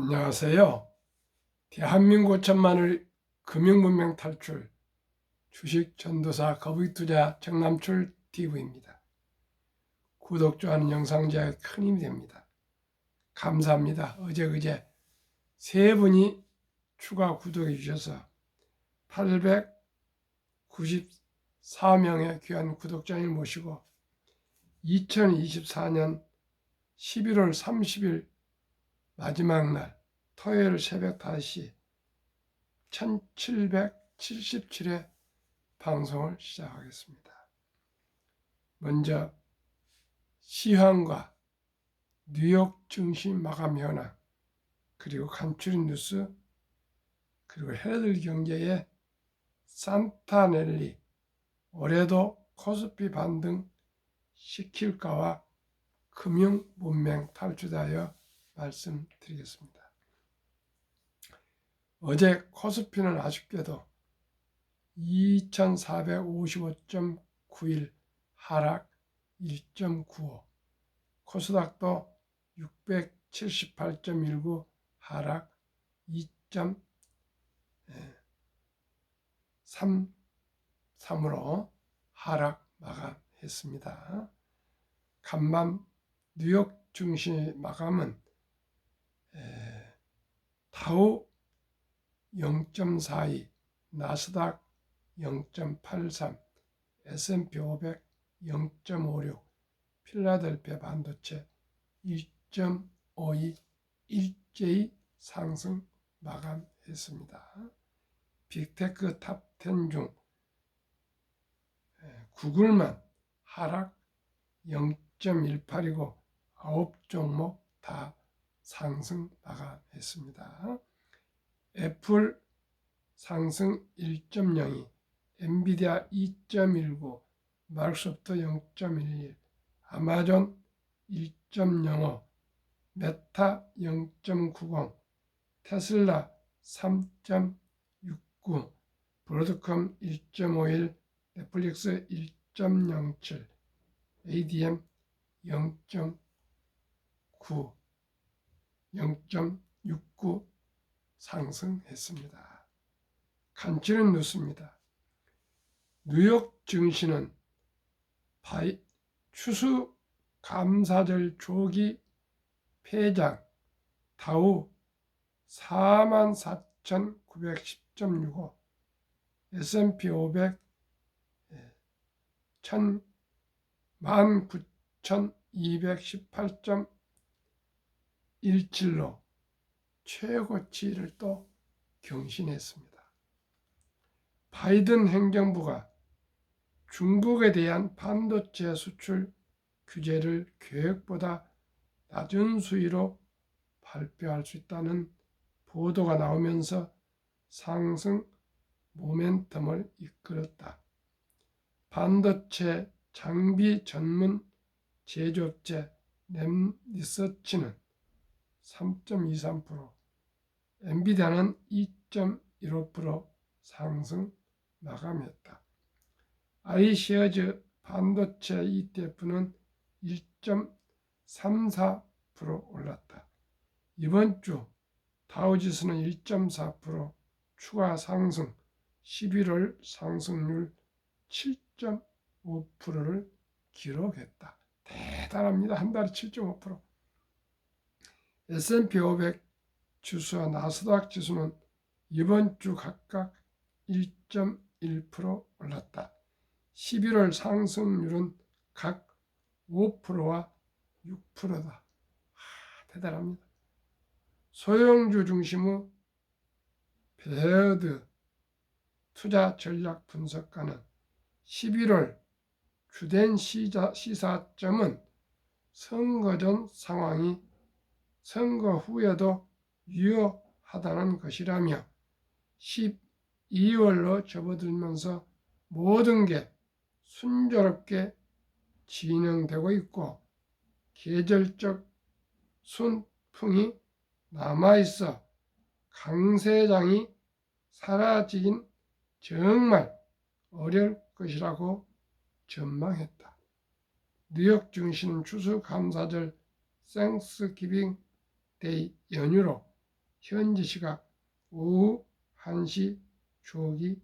안녕하세요. 대한민국 천만을 금융문명 탈출 주식 전도사 거북이투자 정남출 TV입니다. 구독, 좋아하는 영상 제작에 큰 힘이 됩니다. 감사합니다. 어제 세 분이 추가 구독해 주셔서 894명의 귀한 구독자를 모시고 2024년 11월 30일 마지막 날 토요일 새벽 5시 1777회 방송을 시작하겠습니다. 먼저 시황과 뉴욕 증시 마감 현황, 그리고 간추린 뉴스, 그리고 헤럴드 경제의 산타넬리 올해도 코스피 반등 시킬까와 금융 문명 탈출하여 말씀드리겠습니다. 어제 코스피는 아쉽게도 2455.91 하락 1.95, 코스닥도 678.19 하락 2.33으로 하락 마감했습니다. 간밤 뉴욕 증시 마감은 다우 0.42, 나스닥 0.83, S&P 500 0.56, 필라델피아 반도체 1.52 일제히 상승 마감했습니다. 빅테크 탑 10 중 구글만 하락 0.18이고 9종목 다 상승 마감했습니다. 애플 상승 1.02, 엔비디아 2.19, 마이크로소프트 0.11, 아마존 1.05, 메타 0.90, 테슬라 3.69, 브로드컴 1.51, 넷플릭스 1.07, ADM 0.9, 0.69 상승했습니다. 간추린 뉴스입니다. 뉴욕 증시는 추수감사절 조기 폐장 다우 44,910.65, S&P 500 19,218.17로 최고치를 또 경신했습니다. 바이든 행정부가 중국에 대한 반도체 수출 규제를 계획보다 낮은 수위로 발표할 수 있다는 보도가 나오면서 상승 모멘텀을 이끌었다. 반도체 장비 전문 제조업체 램리서치는 3.23%, 엔비디아는 2.15% 상승 마감했다. 아이시어즈 반도체 ETF는 1.34% 올랐다. 이번 주 다우지수는 1.4% 추가 상승, 11월 상승률 7.5%를 기록했다. 대단합니다. 한 달에 7.5%. S&P 500 지수와 나스닥 지수는 이번 주 각각 1.1% 올랐다. 11월 상승률은 각 5%와 6%다. 대단합니다. 소형주 중심의 베어드 투자 전략 분석가는 11월 주된 시사점은 선거 전 상황이 선거 후에도 유효하다는 것이라며 12월로 접어들면서 모든 게 순조롭게 진행되고 있고 계절적 순풍이 남아있어 강세장이 사라지긴 정말 어려울 것이라고 전망했다. 뉴욕 증시는 추수감사절 땡스기빙 데이 연휴로 현지 시각 오후 1시 주옥이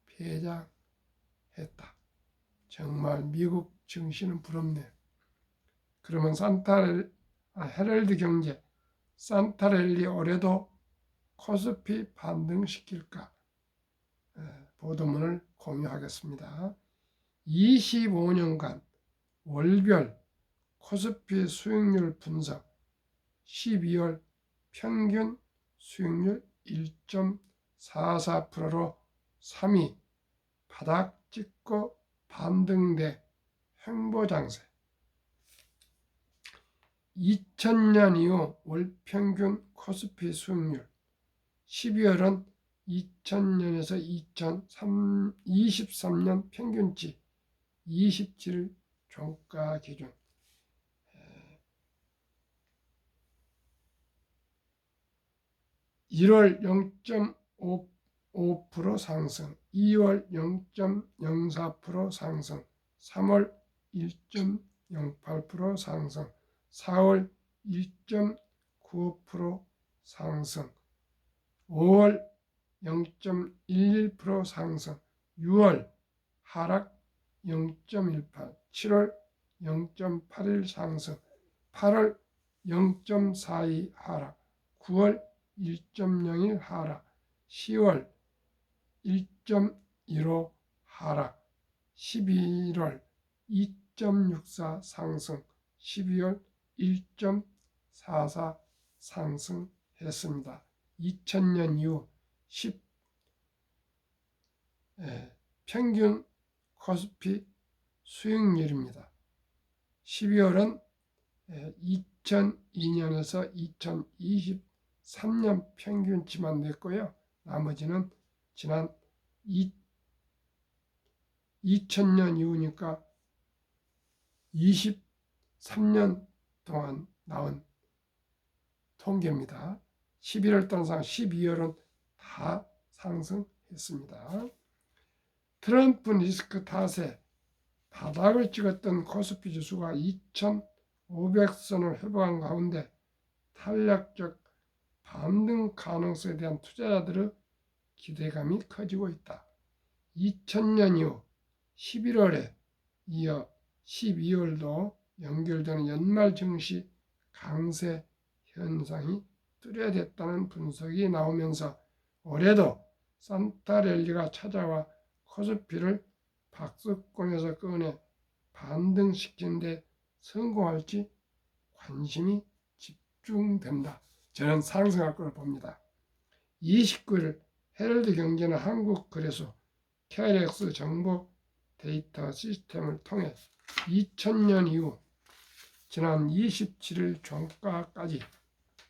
폐장했다. 정말 미국 증시는 부럽네요. 그러면 헤럴드 경제, 산타랠리 올해도 코스피 반등시킬까? 보도문을 공유하겠습니다. 25년간 월별 코스피 수익률 분석 12월 평균 수익률 1.44%로 3위 바닥 찍고 반등대 횡보장세. 2000년 이후 월평균 코스피 수익률 12월은 2000년에서 2023년 평균치 27일 종가 기준 1월 0.55% 상승, 2월 0.04% 상승, 3월 1.08% 상승, 4월 1.95% 상승, 5월 0.11% 상승, 6월 하락 0.18, 7월 0.81 상승, 8월 0.42 하락, 9월 1.01 하락, 10월 1.15 하락, 11월 2.64 상승, 12월 1.44 상승했습니다. 2000년 이후 평균 코스피 수익률입니다. 12월은 2002년에서 2023년 평균치만 냈고요. 나머지는 지난 2000년 이후니까 23년 동안 나온 통계입니다. 11월 동상 12월은 다 상승했습니다. 트럼프 리스크 탓에 바닥을 찍었던 코스피 지수가 2500선을 회복한 가운데 탄력적 반등 가능성에 대한 투자자들의 기대감이 커지고 있다. 2000년 이후 11월에 이어 12월도 연결되는 연말 증시 강세 현상이 뚜렷했다는 분석이 나오면서 올해도 산타랠리가 찾아와 코스피를 박스권에서 꺼내 반등시키는 데 성공할지 관심이 집중된다. 저는 상승할 것으로 봅니다. 29일 헤럴드 경제는 한국거래소 KLX 정보 데이터 시스템을 통해 2000년 이후 지난 27일 종가까지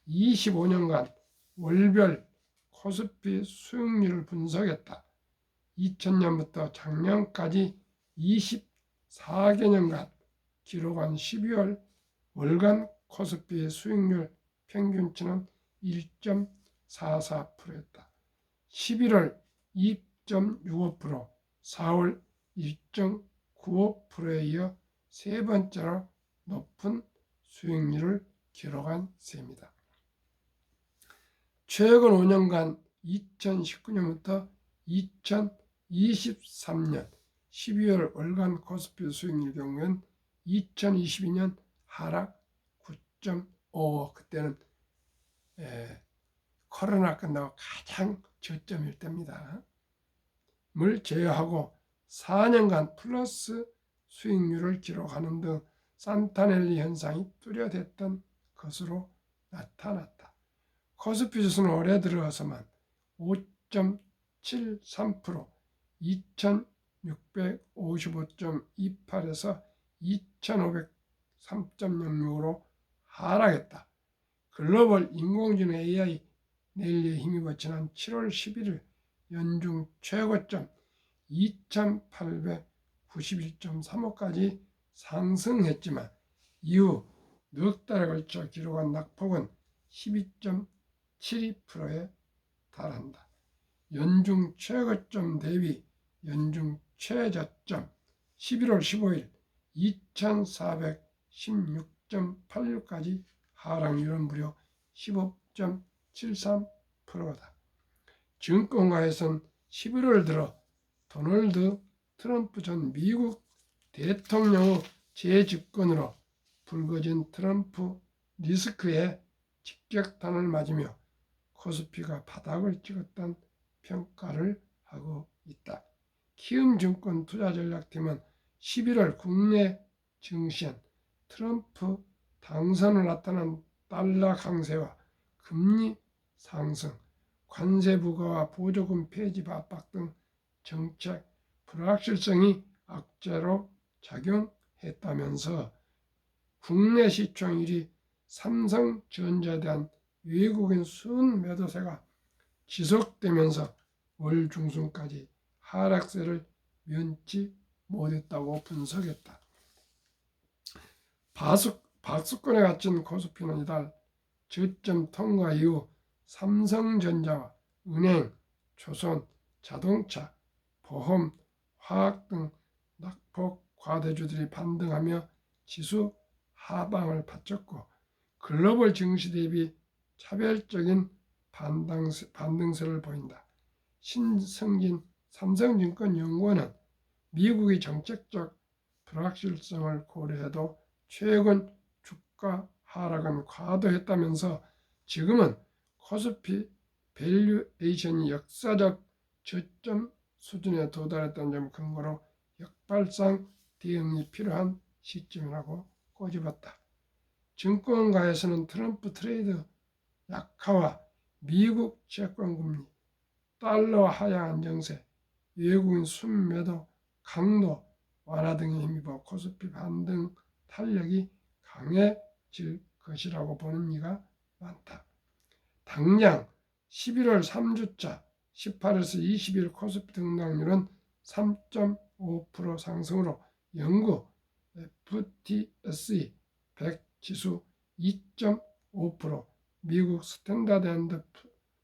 25년간 월별 코스피 수익률을 분석했다. 2000년부터 작년까지 24개년간 기록한 12월 월간 코스피 수익률 평균치는 1.44%였다. 11월 2.65%, 4월 1.95%에 이어 세 번째로 높은 수익률을 기록한 셈이다. 최근 5년간 2019년부터 2023년 12월 월간 코스피 수익률 경우에는 2022년 하락 9.55, 그때는 코로나 끝나고 가장 저점일 때입니다. 을 제외하고 4년간 플러스 수익률을 기록하는 등 산타랠리 현상이 뚜렷했던 것으로 나타났다. 코스피 지수는 올해 들어서만 5.73%, 2655.28에서 2503.06으로 하락했다. 글로벌 인공지능 AI 랠리에 힘입어 지난 7월 11일 연중 최고점 2891.35까지 상승했지만 이후 넉 달에 걸쳐 기록한 낙폭은 12.72%에 달한다. 연중 최고점 대비 연중 최저점 11월 15일 2416.86까지 하락률은 무려 15.86%. 0.73%다. 증권가에서는 11월 들어 도널드 트럼프 전 미국 대통령의 재집권으로 불거진 트럼프 리스크에 직격탄을 맞으며 코스피가 바닥을 찍었다는 평가를 하고 있다. 키움증권 투자전략팀은 11월 국내 증시엔 트럼프 당선을 나타난 달러 강세와 금리 상승, 관세 부과와 보조금 폐지 압박 등 정책 불확실성이 악재로 작용했다면서 국내 시총 1위 삼성전자에 대한 외국인 순매도세가 지속되면서 월 중순까지 하락세를 면치 못했다고 분석했다. 박수권에 갇힌 코스피는 이달 저점 통과 이후 삼성전자와 은행, 조선, 자동차, 보험, 화학 등 낙폭 과대주들이 반등하며 지수 하방을 바쳤고 글로벌 증시 대비 차별적인 반등세를 보인다. 신성진 삼성증권 연구원은 미국의 정책적 불확실성을 고려해도 최근 주가 하락은 과도했다면서 지금은 코스피 밸류에이션이 역사적 저점 수준에 도달했다는 점 근거로 역발상 대응이 필요한 시점이라고 꼬집었다. 증권가에서는 트럼프 트레이드 약화와 미국 채권금리, 달러 하향 안정세, 외국인 순매도 강도 완화 등에 힘입어 코스피 반등 탄력이 강해질 것이라고 보는 이가 많다. 당장 11월 3주차 18에서 20일 코스피 등락률은 3.5% 상승으로 영국 FTSE 100 지수 2.5%, 미국 스탠다드 앤드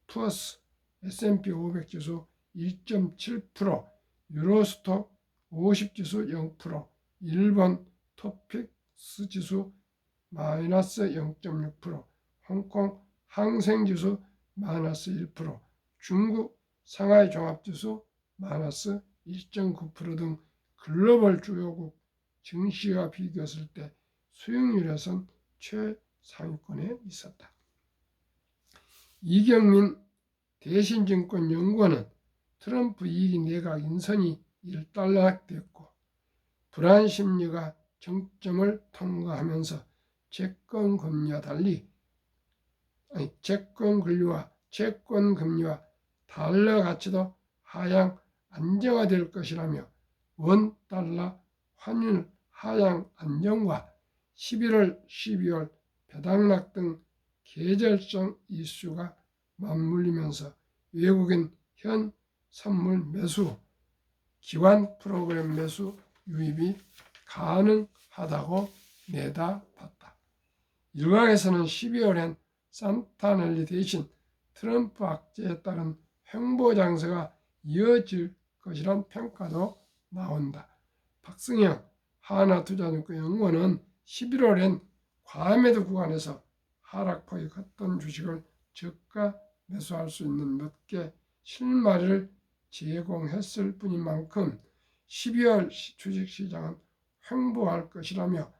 푸어스 S&P 500 지수 1.7%, 유로스톡 50 지수 0%, 일본 토픽스 지수 마이너스 0.6%, 홍콩 항생지수 마이너스 1%, 중국 상하이 종합지수 마이너스 1.9% 등 글로벌 주요국 증시와 비교했을 때 수익률에선 최상위권에 있었다. 이경민 대신증권 연구원은 트럼프 2기 내각 인선이 일단락됐고 불안 심리가 정점을 통과하면서 채권 금리와 달러 가치도 하향 안정화될 것이라며 원 달러 환율 하향 안정과 11월, 12월 배당락 등 계절성 이슈가 맞물리면서 외국인 현 선물 매수, 기관 프로그램 매수 유입이 가능하다고 내다봤다. 일각에서는 12월엔 산타넬리 대신 트럼프 악재에 따른 횡보 장세가 이어질 것이란 평가도 나온다. 박승영 하나투자증권 연구원은 11월엔 과매도 구간에서 하락폭이 컸던 주식을 저가 매수할 수 있는 몇 개 실마리를 제공했을 뿐인 만큼 12월 주식시장은 횡보할 것이라며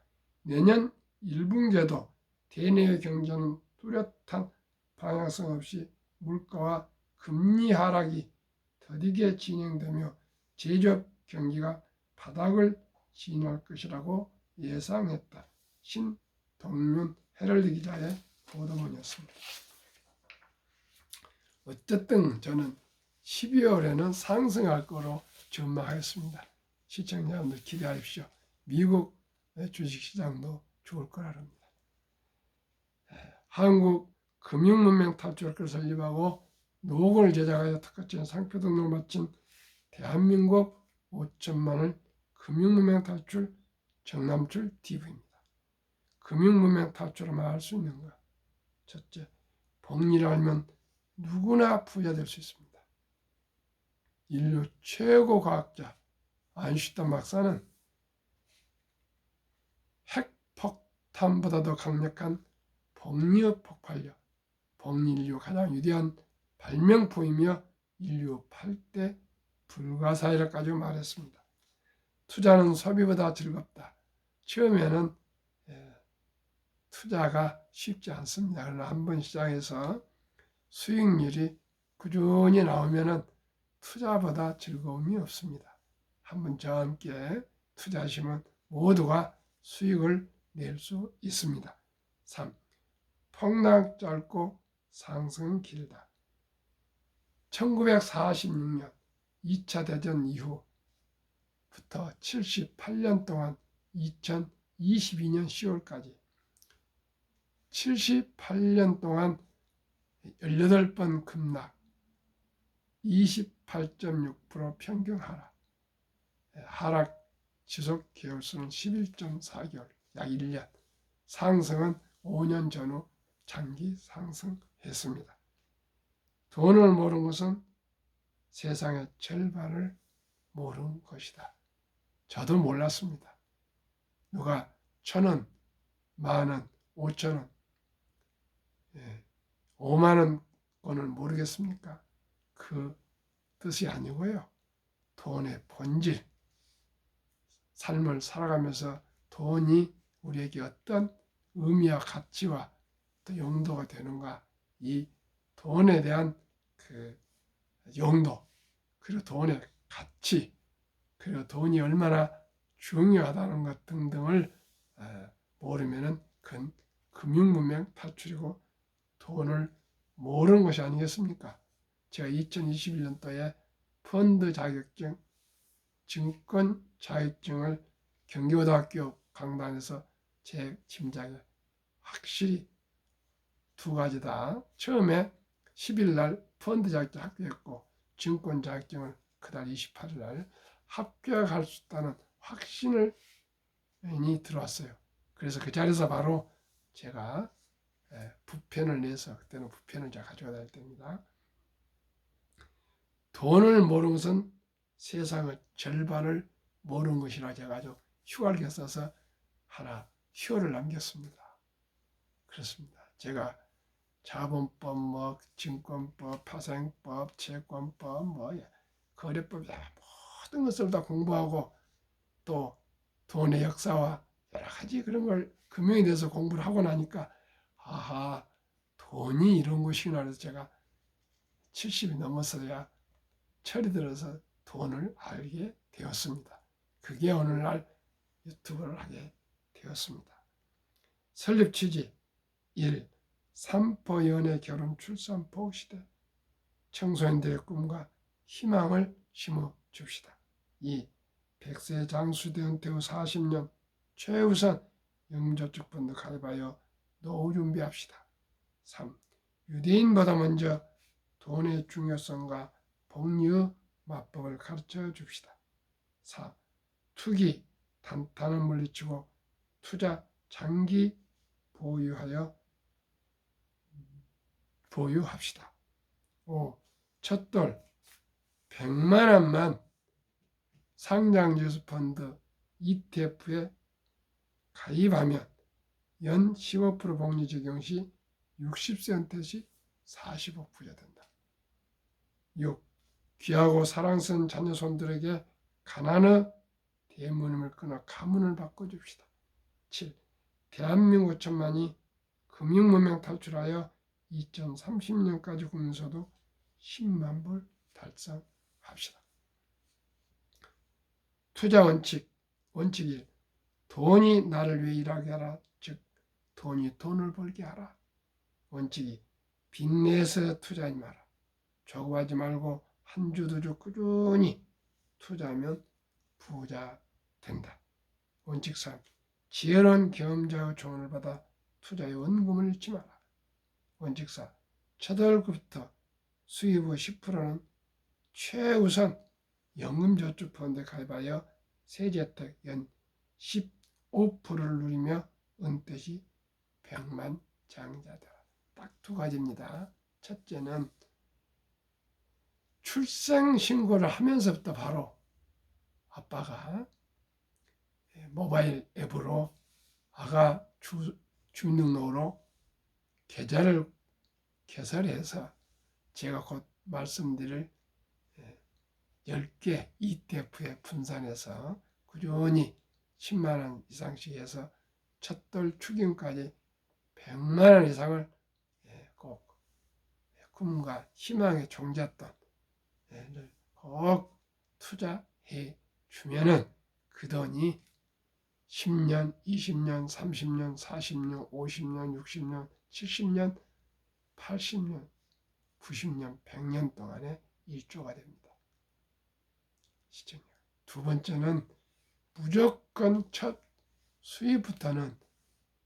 내년 1분기에도 대내외 경제는 뚜렷한 방향성 없이 물가와 금리 하락이 더디게 진행되며 제조업 경기가 바닥을 진할 것이라고 예상했다. 신동윤 헤럴드 기자의 보도문이었습니다. 어쨌든 저는 12월에는 상승할 거로 전망하겠습니다. 시청자 여러분들 기대하십시오. 미국 주식시장도 좋을 거라 합니다. 한국 금융문명 탈출학교를 설립하고 노고를 제작하여 특허증 상표 등록을 마친 대한민국 5천만을 금융문명 탈출 정남출 TV입니다. 금융문명 탈출을 말할 수 있는가? 첫째, 복리를 알면 누구나 부자 될 수 있습니다. 인류 최고 과학자 아인슈타인 박사는 핵폭탄보다도 강력한 복리의 폭발력, 복리인류 가장 위대한 발명품이며 인류 8대 불가사의라까지 말했습니다. 투자는 소비보다 즐겁다. 처음에는 투자가 쉽지 않습니다. 그러나 한번 시작해서 수익률이 꾸준히 나오면은 투자보다 즐거움이 없습니다. 한번 저와 함께 투자하시면 모두가 수익을 낼 수 있습니다. 3. 폭락 짧고 상승 길다. 1946년 2차 대전 이후부터 78년 동안 2022년 10월까지 78년 동안 18번 급락, 28.6% 평균 하락, 하락 지속 개월수는 11.4개월, 약 1년, 상승은 5년 전후 장기 상승했습니다. 돈을 모르는 것은 세상의 절반을 모르는 것이다. 저도 몰랐습니다. 누가 1,000원, 10,000원, 5,000원, 5만 원권을 모르겠습니까? 그 뜻이 아니고요. 돈의 본질, 삶을 살아가면서 돈이 우리에게 어떤 의미와 가치와 또 용도가 되는가, 이 돈에 대한 그 용도, 그리고 돈의 가치, 그리고 돈이 얼마나 중요하다는 것 등등을 모르면은 그건 금융문명 탈출이고 돈을 모르는 것이 아니겠습니까? 제가 2021년도에 펀드 자격증, 증권 자격증을 경기고등학교 강단에서 제 짐작에 확실히 두 가지다. 처음에 10일 날 펀드 자격증 합격했고 증권 자격증을 그달 28일 날 합격할 수 있다는 확신이 들어왔어요. 그래서 그 자리에서 바로 제가 부편을 내서, 그때는 부편을 제가 가져가 다닐 때입니다. 돈을 모르는 것은 세상의 절반을 모르는 것이라 제가 아주 휴가를 써서 하나 휴어를 남겼습니다. 그렇습니다. 제가 자본법, 뭐 증권법, 파생법, 채권법, 뭐 거래법, 모든 것을 다 공부하고 또 돈의 역사와 여러 가지 그런 걸 금융에 대해서 공부를 하고 나니까 아하, 돈이 이런 것이구나. 그래서 제가 70이 넘어서야 철이 들어서 돈을 알게 되었습니다. 그게 오늘날 유튜브를 하게 되었습니다. 설립 취지 1. 삼포연애 결혼 출산 보호 시대. 청소년들의 꿈과 희망을 심어 줍시다. 2. 100세 장수대 은퇴 후 40년 최우선 영저축펀드 가입하여 노후 준비합시다. 3. 유대인보다 먼저 돈의 중요성과 복리의 맞법을 가르쳐 줍시다. 4. 투기, 단타는 물리치고 투자 장기 보유합시다. 5. 첫돌 100만 원만 상장지수 펀드 ETF에 가입하면 연 15% 복리 적용 시 60세 은퇴 시 45% 부자 된다. 6. 귀하고 사랑스러운 자녀 손들에게 가난의 대문을 끊어 가문을 바꿔줍시다. 7. 대한민국 5천만이 금융문명 탈출하여 2030년까지 국민소득 10만 불 달성합시다. 투자 원칙 1. 돈이 나를 위해 일하게 하라. 즉 돈이 돈을 벌게 하라. 원칙 2. 빚내서 투자하지 마라. 조급하지 말고 한 주 두 주 꾸준히 투자하면 부자 된다. 원칙 3. 지혜로운 경험자의 조언을 받아 투자의 원금을 잃지 마라. 원칙 4. 첫 월급부터 수입 후 10%는 최우선 연금저축펀드에 가입하여 세제혜택 연 15%를 누리며 은퇴 시 백만장자되라. 딱 두 가지입니다. 첫째는 출생신고를 하면서부터 바로 아빠가 모바일 앱으로 아가 주민등록으로 계좌를 개설해서 제가 곧 말씀드릴 10개 ETF에 분산해서 꾸준히 10만 원 이상씩 해서 첫돌 추경까지 100만 원 이상을 꼭 꿈과 희망의 종잣돈을 꼭 투자해 주면은 그 돈이 10년, 20년, 30년, 40년, 50년, 60년, 70년, 80년, 90년, 100년 동안에 1조가 됩니다. 시청률. 두 번째는 무조건 첫 수입부터는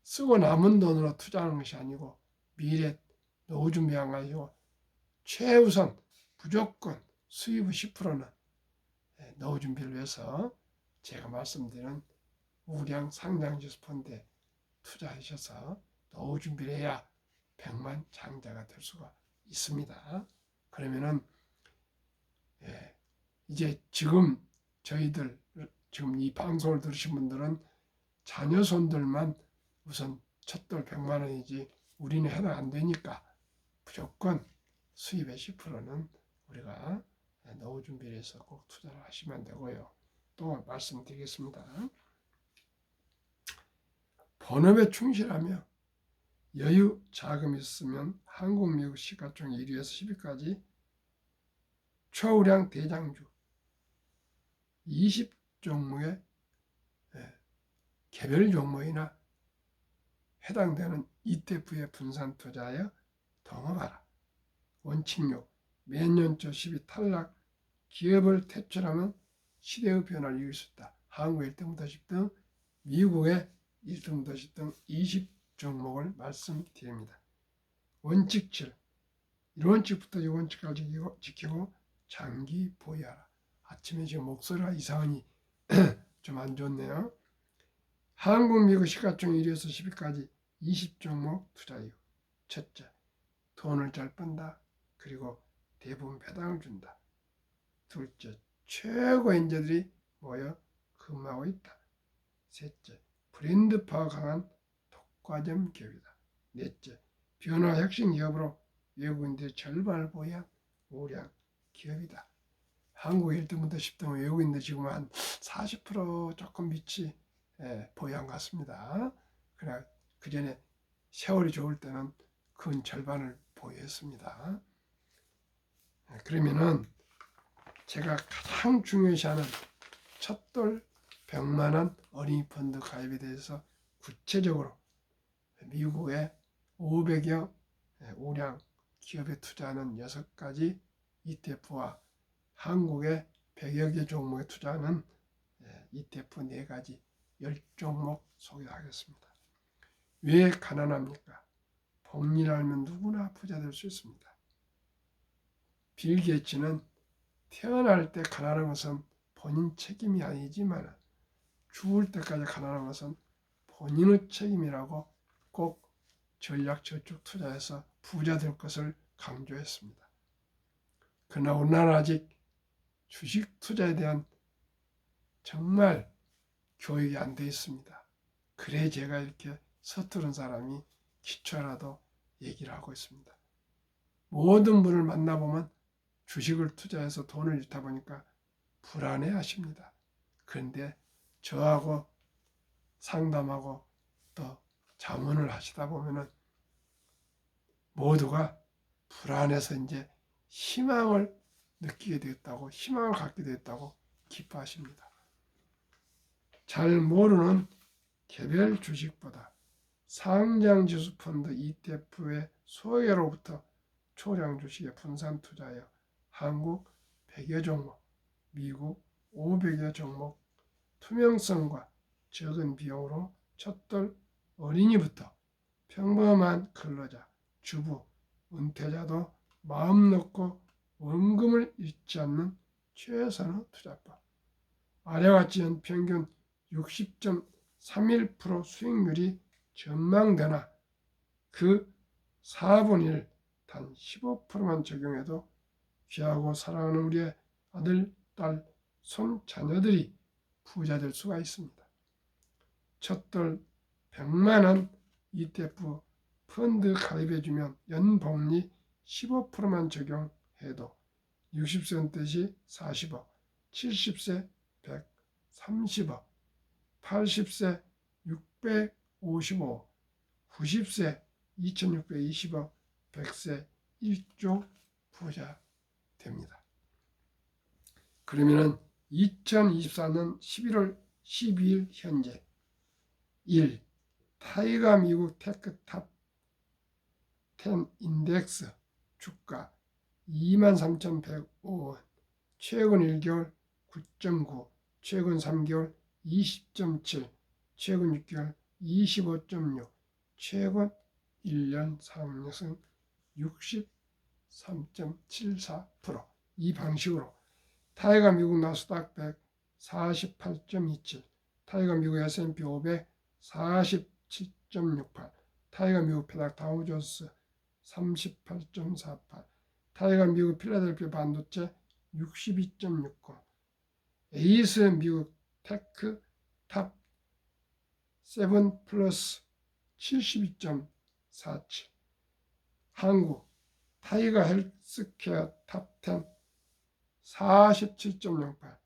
쓰고 남은 돈으로 투자하는 것이 아니고 미래 노후 준비한 것이고 최우선 무조건 수입의 10%는 노후 준비를 위해서 제가 말씀드린 우량 상장지수 펀드에 투자하셔서 노후 준비를 해야 100만 장자가 될 수가 있습니다. 그러면은 이제 지금 저희들 지금 이 방송을 들으신 분들은 자녀 손들만 우선 첫돌 100만 원이지 우리는 해당 안 되니까 무조건 수입의 10%는 우리가 노후 준비를 해서 꼭 투자를 하시면 되고요. 또 말씀드리겠습니다. 본업에 충실하며 여유 자금이 있으면 한국, 미국 시가총 1위에서 10위까지 초우량 대장주 20종목의 개별 종목이나 해당되는 ETF에 분산 투자하여 동업하라. 원칙 6. 매년 초 10위 탈락 기업을 퇴출하면 시대의 변화를 이길 수 있다. 한국의 1등부터 10등, 미국의 1등부터 10등 20종목을 말씀드립니다. 원칙 7. 1원칙부터 6원칙까지 지키고 장기 보유하라. 아침에 지금 목소리가 이상하니 좀 안 좋네요. 한국, 미국 시가총 1위에서 10위까지 20종목 투자 이유. 첫째, 돈을 잘 번다. 그리고 대부분 배당을 준다. 둘째, 최고 인재들이 모여 근무하고 있다. 셋째, 브랜드파가 강한 독과점 기업이다. 넷째, 변화 혁신 기업으로 외국인들의 절반을 보유한 우량 기업이다. 한국 1등부터 10등 외국인들 지금 한 40% 조금 밑이 보유한 것 같습니다. 그러나 그 전에 세월이 좋을 때는 근 절반을 보유했습니다. 그러면은 제가 가장 중요시하는 첫돌 100만 원 어린이 펀드 가입에 대해서 구체적으로 미국의 500여 우량 기업에 투자하는 6가지 ETF와 한국의 100여 개 종목에 투자하는 ETF 4가지 10종목 소개하겠습니다. 왜 가난합니까? 복리를 알면 누구나 부자 될 수 있습니다. 빌 게이츠는 태어날 때 가난한 것은 본인 책임이 아니지만 죽을 때까지 가난한 것은 본인의 책임이라고 꼭 전략 저축 투자에서 부자 될 것을 강조했습니다. 그러나 우리나라는 아직 주식 투자에 대한 정말 교육이 안 돼 있습니다. 그래 제가 이렇게 서투른 사람이 기초라도 얘기를 하고 있습니다. 모든 분을 만나보면 주식을 투자해서 돈을 잃다 보니까 불안해 하십니다. 그런데 저하고 상담하고 또 자문을 하시다 보면은 모두가 불안해서 이제 희망을 느끼게 되었다고, 희망을 갖게 되었다고 기뻐하십니다. 잘 모르는 개별 주식보다 상장지수 펀드 ETF의 소외로부터 초량 주식에 분산 투자하여 한국 100여 종목, 미국 500여 종목 투명성과 적은 비용으로 첫돌 어린이부터 평범한 근로자, 주부, 은퇴자도 마음 놓고 원금을 잃지 않는 최선의 투자법. 아래와 같이 연평균 60.31% 수익률이 전망되나 그 4분의 1, 단 15%만 적용해도 귀하고 사랑하는 우리의 아들, 딸, 손, 자녀들이 부자 될 수가 있습니다. 첫돌 100만 원 ETF 펀드 가입해주면 연복리 15%만 적용해도 60세 뜻이 40억, 70세 130억, 80세 655억, 90세 2620억, 100세 1조 부자 됩니다. 그러면은 2024년 11월 12일 현재 1. 타이거 미국 테크 탑 10 인덱스 주가 23,105원, 최근 1개월 9.9, 최근 3개월 20.7, 최근 6개월 25.6, 최근 1년 상승 63.74%. 이 방식으로 타이거 미국 나스닥 100 48.27, 타이거 미국 S&P 500 47.68, 타이거 미국 페닥 다우존스 38.48, 타이거 미국 필라델피아 반도체 62.69, 에이스 미국 테크 탑 7 플러스 72.47, 한국 타이거 헬스케어 탑 10 47.08,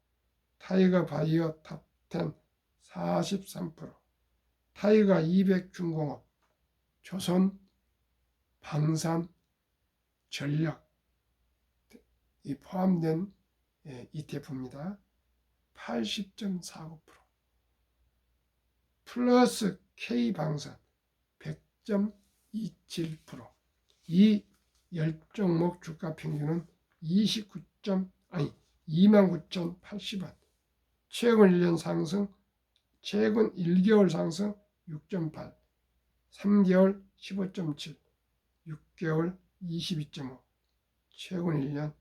타이거 바이오 탑 10 43%, 타이거 200 중공업, 조선, 방산, 전력 이 포함된 ETF입니다. 80.49%, 플러스 K방산 100.27%. 이 10종목 주가 평균은 29,80원, 최근 1년 상승, 최근 1개월 상승 6.8, 3개월 15.7, 6개월 22.5, 최근 1년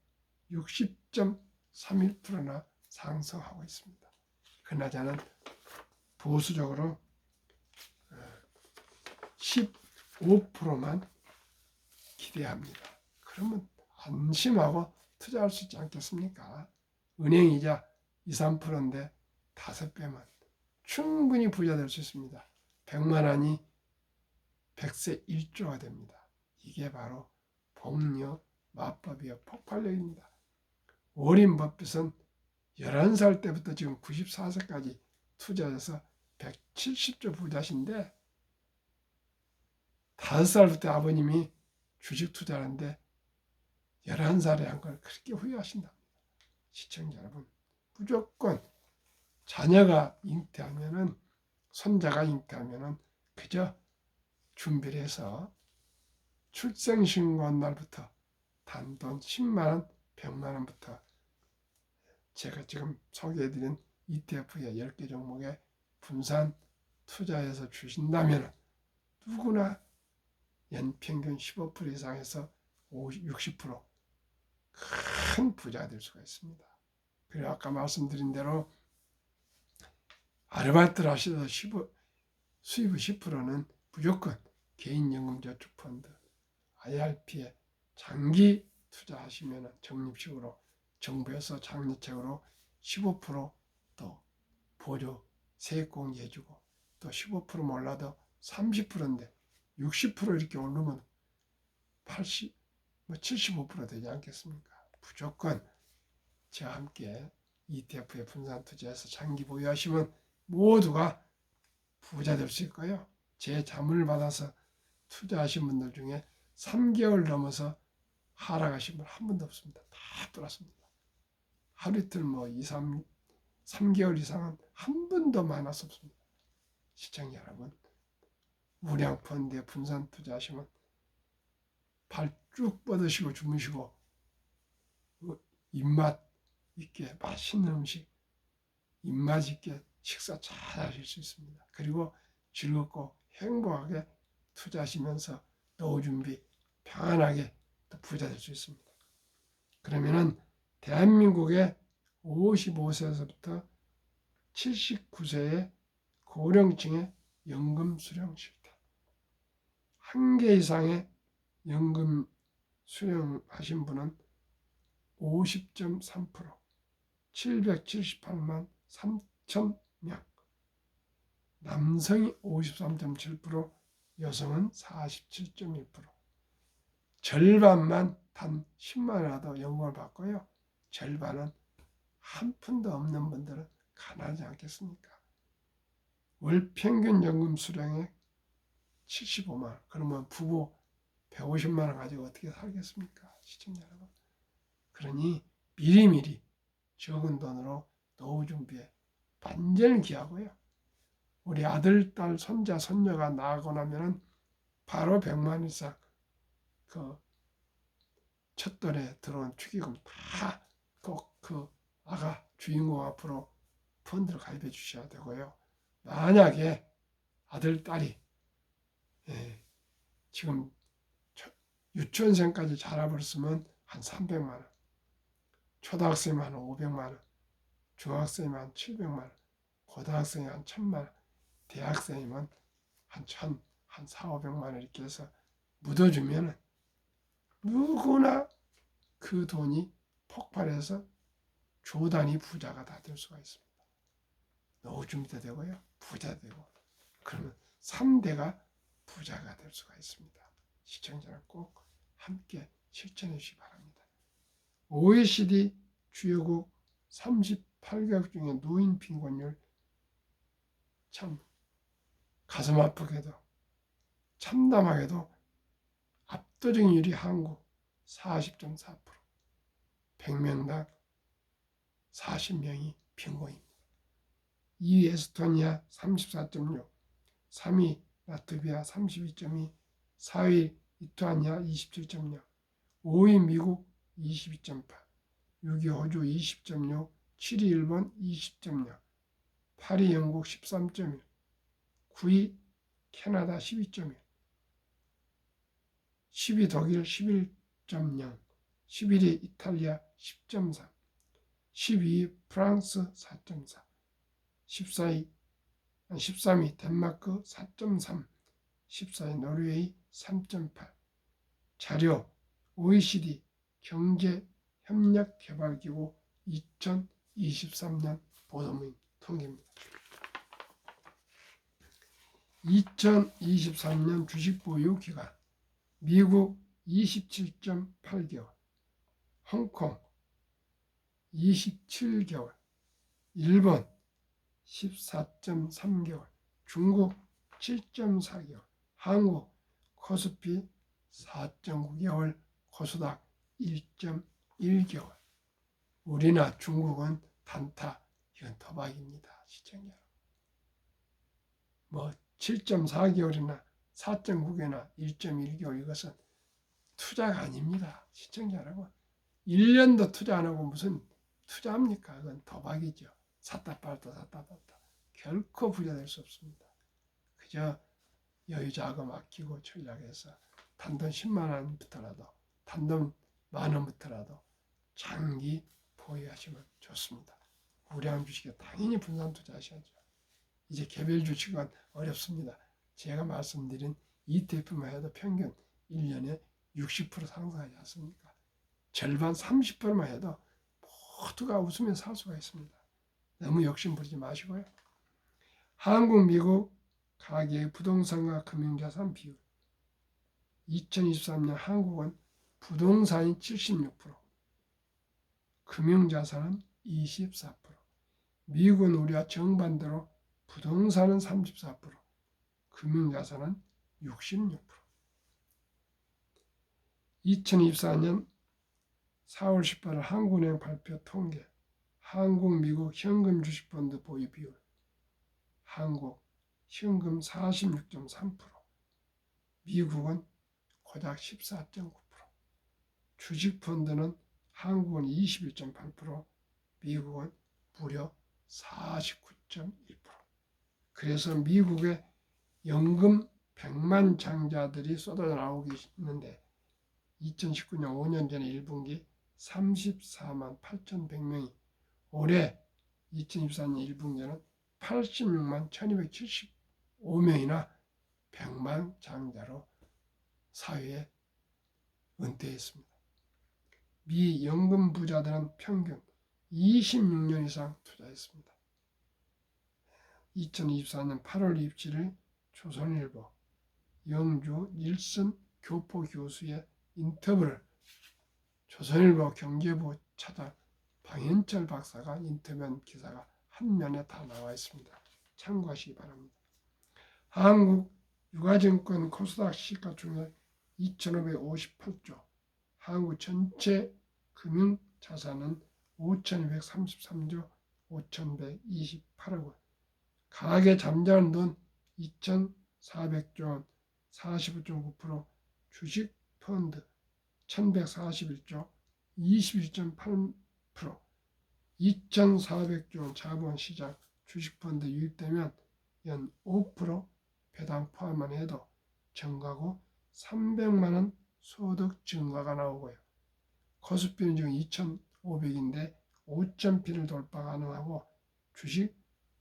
60.31%나 상승하고 있습니다. 그나저나 보수적으로 15%만 기대합니다. 그러면 안심하고 투자할 수 있지 않겠습니까? 은행 이자 2, 3%인데 5배면 충분히 부자 될 수 있습니다. 100만 원이 100세 1조가 됩니다. 이게 바로 복리요 마법이요 폭발력입니다. 워린 버핏은 11살 때부터 지금 94세까지 투자해서 170조 부자신데 5살부터 아버님이 주식 투자하는데 11살에 한 걸 그렇게 후회하신답니다. 시청자 여러분, 무조건 자녀가 잉태하면은, 손자가 잉태하면은 그저 준비를 해서 출생신고 날부터 단돈 10만원, 100만원부터 제가 지금 소개해드린 ETF의 10개 종목에 분산 투자해서 주신다면 누구나 연평균 15% 이상에서 60% 큰 부자가 될 수가 있습니다. 그리고 아까 말씀드린 대로 아르바이트를 하시다 수입의 10%는 무조건 개인연금저축펀드 IRP에 장기 투자하시면 적립식으로 정부에서 장리책으로 15%또 보조 세액공제 해주고 또 15% 몰라도 30%인데 60% 이렇게 오르면 80, 75% 되지 않겠습니까? 무조건 저와 함께 ETF에 분산 투자해서 장기 보유하시면 모두가 부자 될 수 있고요. 제 자문을 받아서 투자하신 분들 중에 3개월 넘어서 하락하신 분 한 분도 없습니다. 다 돌았습니다. 하루 이틀 3개월 이상은 한 분도 많아서 없습니다. 시청자 여러분, 우량펀드에 분산 투자하시면 발 쭉 뻗으시고 주무시고 입맛 있게 맛있는 음식, 입맛 있게 식사 잘 하실 수 있습니다. 그리고 즐겁고 행복하게 투자하시면서 노후 준비 편안하게 또 부자 될 수 있습니다. 그러면은 대한민국의 55세에서부터 79세의 고령층의 연금 수령 실태, 1개 이상의 연금 수령하신 분은 50.3%, 778만 3천 명, 남성이 53.7%, 여성은 47.1%. 절반만 단 10만 원이라도 연금을 받고요. 절반은 한 푼도 없는 분들은 가난하지 않겠습니까? 월 평균 연금 수령액 75만 원. 그러면 부부 150만 원 가지고 어떻게 살겠습니까? 시청자 여러분. 그러니 미리미리 적은 돈으로 노후 준비에 반전을 기하고요. 우리 아들, 딸, 손자, 손녀가 나고 나면은 바로 100만 원 이상 그 첫돈에 들어온 축의금 다 꼭 그 아가 주인공 앞으로 펀드를 가입해 주셔야 되고요. 만약에 아들, 딸이 지금 유치원생까지 자라버렸으면 한 300만 원, 초등학생이면 한 500만 원, 중학생이면 한 700만 원, 고등학생이면 한 1000만 원, 대학생이면 한 1000, 한 4, 500만 원 이렇게 해서 묻어주면 누구나 그 돈이 폭발해서 조단위 부자가 다 될 수가 있습니다. 노후 준비도 되고요. 부자 되고. 그러면 3대가 부자가 될 수가 있습니다. 시청자는 꼭 함께 실천해 주시기 바랍니다. OECD 주요국 38개국 중에 노인 빈곤율 참 가슴 아프게도 참담하게도 압도적인 율이 한국 40.4%, 100명당 40명이 빈곤입니다. 2위 에스토니아 34.6, 3위 라트비아 32.2, 4위 리투아니아 27.0, 5위 미국 22.8, 6위 호주 20.6, 7위 일본 20.0, 8위 영국 13.1, 9위 캐나다 12.1, 10위 독일 11.0, 11위 이탈리아 10.3, 12위 프랑스 4.4, 13위 덴마크 4.3, 14위 노르웨이 3.8. 자료 OECD 경제협력개발기구 2023년 보도문 통계입니다. 2023년 주식 보유 기간 미국 27.8개월, 홍콩 27개월, 일본 14.3개월, 중국 7.4개월, 한국 코스피 4.9개월, 코스닥 1.1개월. 우리나 중국은 단타, 이건 도박입니다. 시청자. 뭐 7.4개월이나 4.9개월이나 1.1개월 이것은 투자가 아닙니다. 시청자 여러분. 1년도 투자 안 하고 무슨 투자합니까? 그건 도박이죠. 샀다 팔다 샀다 팔다. 결코 부자 될 수 없습니다. 그저 여유 자금 아끼고 전략해서 단돈 10만 원부터라도 단돈 만 원부터라도 장기 보유하시면 좋습니다. 우량 주식에 당연히 분산 투자하셔야죠. 이제 개별 주식은 어렵습니다. 제가 말씀드린 ETF만 해도 평균 1년에 60% 상승하지 않습니까? 절반 30%만 해도 모두가 웃으며 살 수가 있습니다. 너무 욕심 부리지 마시고요. 한국, 미국 가계의 부동산과 금융자산 비율 2023년 한국은 부동산이 76%, 금융자산은 24%, 미국은 우리와 정반대로 부동산은 34%, 금융자산은 66%. 2024년 4월 18일 한국은행 발표 통계 한국, 미국 현금 주식펀드 보유 비율 한국 현금 46.3%, 미국은 고작 14.9%, 주식펀드는 한국은 21.8%, 미국은 무려 49.1%. 그래서 미국의 연금 100만 장자들이 쏟아져 나오고 있는데 2019년 5년 전에 1분기 34만 8,100명이 올해 2024년 1분기에는 86만 1275명이나 100만 장자로 사회에 은퇴했습니다. 미 연금 부자들은 평균 26년 이상 투자했습니다. 2024년 8월 27일 조선일보 영주 닐슨 교포 교수의 인터뷰를 조선일보 경제부 차장 방현철 박사가 인터뷰한 기사가 한 면에 다 나와 있습니다. 참고하시기 바랍니다. 한국 유가증권 코스닥 시가총액 2,558조, 한국 전체 금융자산은 5,233조 5,128억 원, 가계 잠자는 돈 2,400조 원 45.9%, 주식 펀드 1,141조 21.8%, 2,400조 원 자본시장 주식펀드 유입되면 연 5% 배당 포함만 해도 증가고 300만 원 소득 증가가 나오고요. 코스피는 지금 2,500인데 5,000피를 돌파 가능하고 주식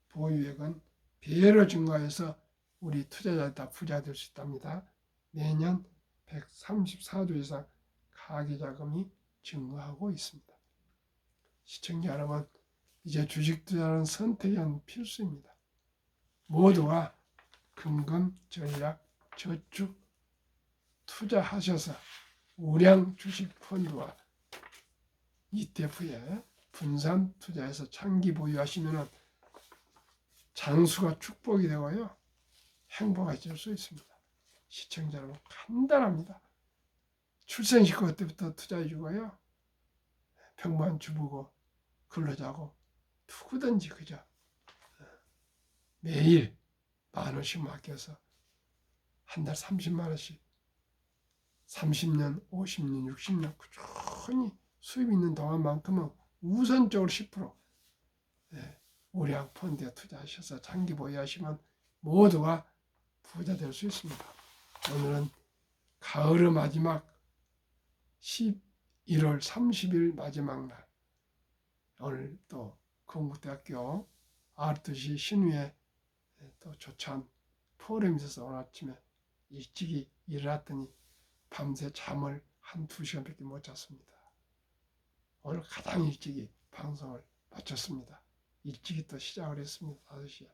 보유액은 배로 증가해서 우리 투자자 다 부자 될 수 있답니다. 매년 134조 이상 가계자금이 증가하고 있습니다. 시청자 여러분, 이제 주식 투자는 선택은 필수입니다. 모두가 금융 전략 저축 투자하셔서 우량 주식 펀드와 ETF에 분산 투자해서 장기 보유하시면 장수가 축복이 되고요. 행복해질 수 있습니다. 시청자 여러분, 간단합니다. 출생시켜 때부터 투자해 주고요. 평범한 주부고 근로자고 누구든지 그저 매일 10,000원씩 맡겨서 한 달 30만 원씩 30년, 50년, 60년 꾸준히 수입 있는 동안만큼은 우선적으로 10% 우량 펀드에 투자하셔서 장기 보유하시면 모두가 부자 될 수 있습니다. 오늘은 가을의 마지막 11월 30일 마지막 날, 오늘 또 건국대학교 아르투시 신위에 또 조찬 포럼이 있어서 오늘 아침에 일찍이 일어났더니 밤새 잠을 한 2시간밖에 못 잤습니다. 오늘 가장 일찍이 방송을 마쳤습니다. 일찍이 또 시작을 했습니다. 5시에.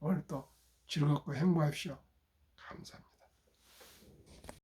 오늘 또 즐겁고 행복하십시오. 감사합니다.